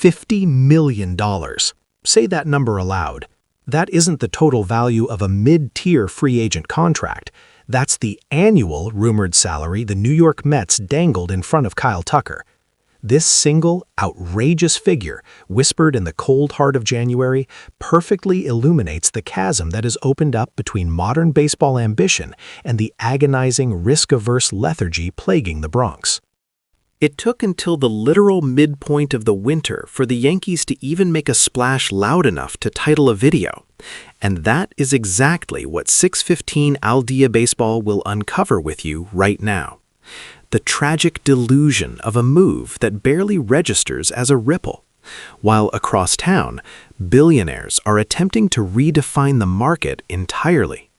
$50 million. Say that number aloud. That isn't the total value of a mid-tier free agent contract. That's the annual rumored salary the New York Mets dangled in front of Kyle Tucker. This single, outrageous figure, whispered in the cold heart of January, perfectly illuminates the chasm that has opened up between modern baseball ambition and the agonizing, risk-averse lethargy plaguing the Bronx. It took until the literal midpoint of the winter for the Yankees to even make a splash loud enough to title a video. And that is exactly what 615 Al Dia Baseball will uncover with you right now. The tragic delusion of a move that barely registers as a ripple, while across town, billionaires are attempting to redefine the market entirely.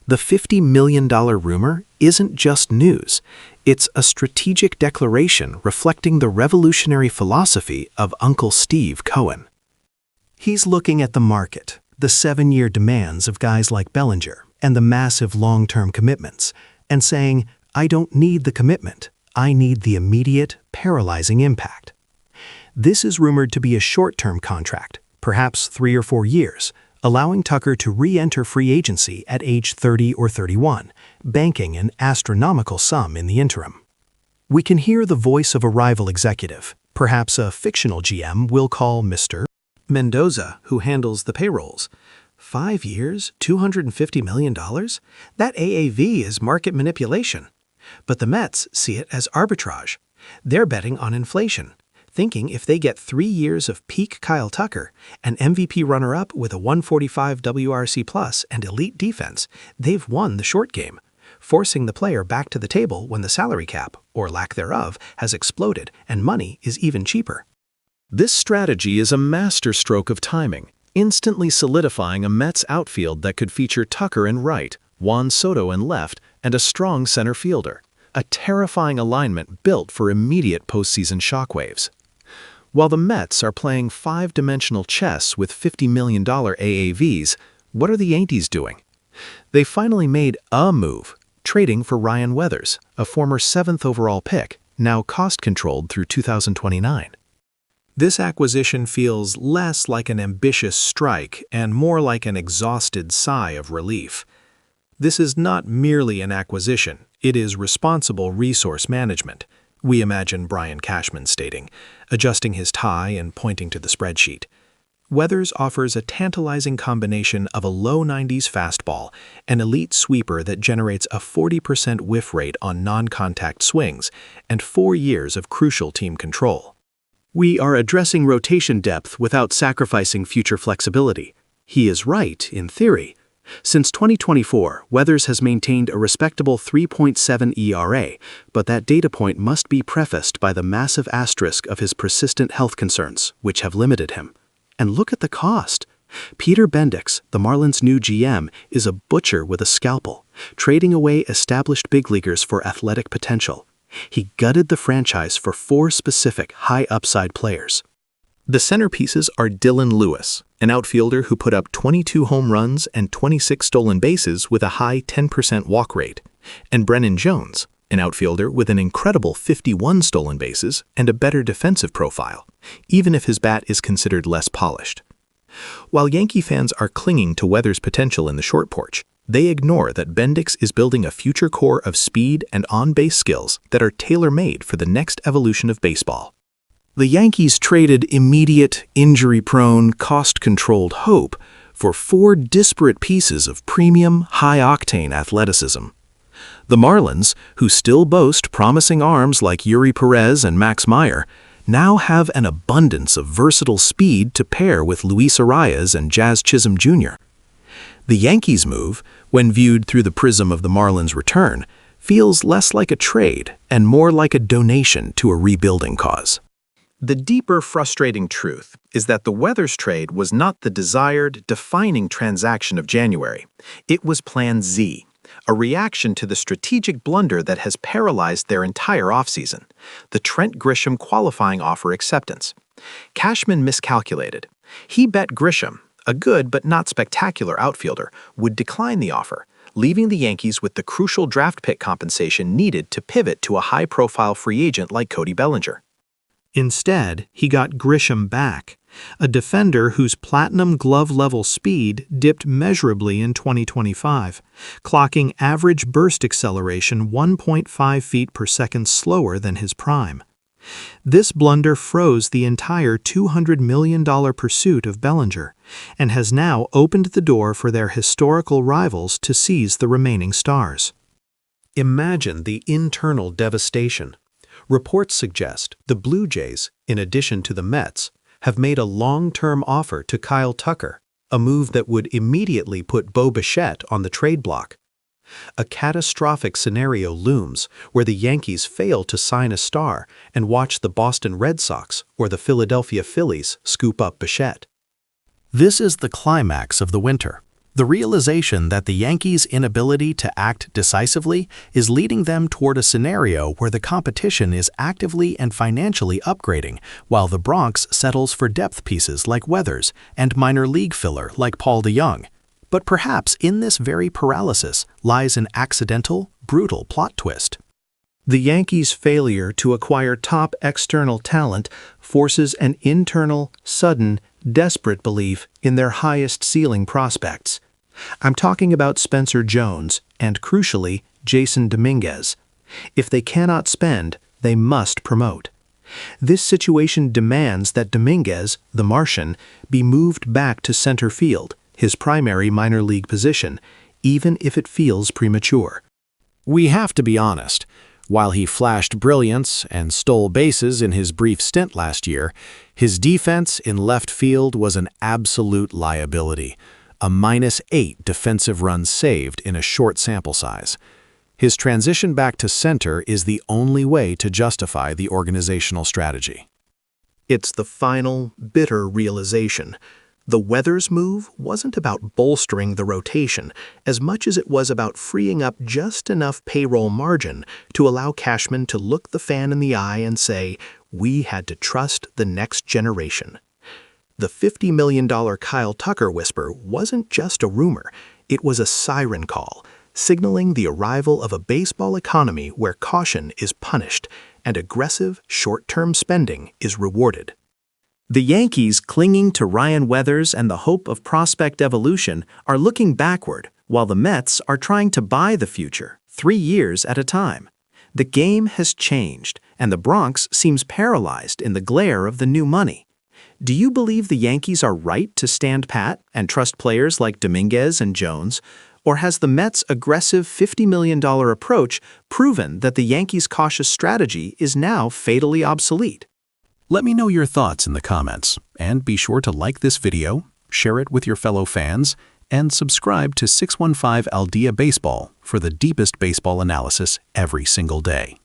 The $50 million rumor isn't just news. It's a strategic declaration reflecting the revolutionary philosophy of Uncle Steve Cohen. He's looking at the market, the 7-year demands of guys like Bellinger, and the massive long-term commitments, and saying, I don't need the commitment. I need the immediate, paralyzing impact. This is rumored to be a short-term contract, perhaps 3 or 4 years, allowing Tucker to re-enter free agency at age 30 or 31, banking an astronomical sum in the interim. We can hear the voice of a rival executive, perhaps a fictional GM we'll call Mr. Mendoza, who handles the payrolls. 5 years, $250 million? That AAV is market manipulation. But the Mets see it as arbitrage. They're betting on inflation, thinking if they get 3 years of peak Kyle Tucker, an MVP runner-up with a 145 WRC+ and elite defense, they've won the short game, forcing the player back to the table when the salary cap, or lack thereof, has exploded and money is even cheaper. This strategy is a masterstroke of timing, instantly solidifying a Mets outfield that could feature Tucker in right, Juan Soto in left, and a strong center fielder, a terrifying alignment built for immediate postseason shockwaves. While the Mets are playing 5-dimensional chess with $50 million AAVs, what are the Yankees doing? They finally made a move, trading for Ryan Weathers, a former 7th overall pick, now cost-controlled through 2029. This acquisition feels less like an ambitious strike and more like an exhausted sigh of relief. This is not merely an acquisition, it is responsible resource management, we imagine Brian Cashman stating, adjusting his tie and pointing to the spreadsheet. Weathers offers a tantalizing combination of a low 90s fastball, an elite sweeper that generates a 40% whiff rate on non-contact swings, and 4 years of crucial team control. We are addressing rotation depth without sacrificing future flexibility. He is right, in theory. Since 2024, Weathers has maintained a respectable 3.7 ERA, but that data point must be prefaced by the massive asterisk of his persistent health concerns, which have limited him. And look at the cost. Peter Bendix, the Marlins' new GM, is a butcher with a scalpel, trading away established big leaguers for athletic potential. He gutted the franchise for 4 specific high-upside players. The centerpieces are Dylan Lewis, an outfielder who put up 22 home runs and 26 stolen bases with a high 10% walk rate, and Brennan Jones, an outfielder with an incredible 51 stolen bases and a better defensive profile, even if his bat is considered less polished. While Yankee fans are clinging to Weathers' potential in the short porch, they ignore that Bendix is building a future core of speed and on-base skills that are tailor-made for the next evolution of baseball. The Yankees traded immediate, injury-prone, cost-controlled hope for 4 disparate pieces of premium, high-octane athleticism. The Marlins, who still boast promising arms like Yuri Perez and Max Meyer, now have an abundance of versatile speed to pair with Luis Arias and Jazz Chisholm Jr. The Yankees' move, when viewed through the prism of the Marlins' return, feels less like a trade and more like a donation to a rebuilding cause. The deeper, frustrating truth is that the Weathers trade was not the desired, defining transaction of January. It was Plan Z, a reaction to the strategic blunder that has paralyzed their entire offseason, the Trent Grisham qualifying offer acceptance. Cashman miscalculated. He bet Grisham, a good but not spectacular outfielder, would decline the offer, leaving the Yankees with the crucial draft pick compensation needed to pivot to a high-profile free agent like Cody Bellinger. Instead, he got Grisham back, a defender whose platinum glove-level speed dipped measurably in 2025, clocking average burst acceleration 1.5 feet per second slower than his prime. This blunder froze the entire $200 million pursuit of Bellinger, and has now opened the door for their historical rivals to seize the remaining stars. Imagine the internal devastation. Reports suggest the Blue Jays, in addition to the Mets, have made a long-term offer to Kyle Tucker, a move that would immediately put Bo Bichette on the trade block. A catastrophic scenario looms where the Yankees fail to sign a star and watch the Boston Red Sox or the Philadelphia Phillies scoop up Bichette. This is the climax of the winter. The realization that the Yankees' inability to act decisively is leading them toward a scenario where the competition is actively and financially upgrading, while the Bronx settles for depth pieces like Weathers and minor league filler like Paul DeJong. But perhaps in this very paralysis lies an accidental, brutal plot twist. The Yankees' failure to acquire top external talent forces an internal, sudden, desperate belief in their highest ceiling prospects. I'm talking about Spencer Jones and, crucially, Jason Dominguez. If they cannot spend, they must promote. This situation demands that Dominguez, the Martian, be moved back to center field, his primary minor league position, even if it feels premature. We have to be honest. While he flashed brilliance and stole bases in his brief stint last year, his defense in left field was an absolute liability. A -8 defensive runs saved in a short sample size. His transition back to center is the only way to justify the organizational strategy. It's the final, bitter realization. The Weathers move wasn't about bolstering the rotation as much as it was about freeing up just enough payroll margin to allow Cashman to look the fan in the eye and say, "We had to trust the next generation." The $50 million Kyle Tucker whisper wasn't just a rumor, it was a siren call, signaling the arrival of a baseball economy where caution is punished and aggressive, short-term spending is rewarded. The Yankees, clinging to Ryan Weathers and the hope of prospect evolution, are looking backward, while the Mets are trying to buy the future, 3 years at a time. The game has changed, and the Bronx seems paralyzed in the glare of the new money. Do you believe the Yankees are right to stand pat and trust players like Dominguez and Jones, or has the Mets' aggressive $50 million approach proven that the Yankees' cautious strategy is now fatally obsolete? Let me know your thoughts in the comments, and be sure to like this video, share it with your fellow fans, and subscribe to 615 Al Día Baseball for the deepest baseball analysis every single day.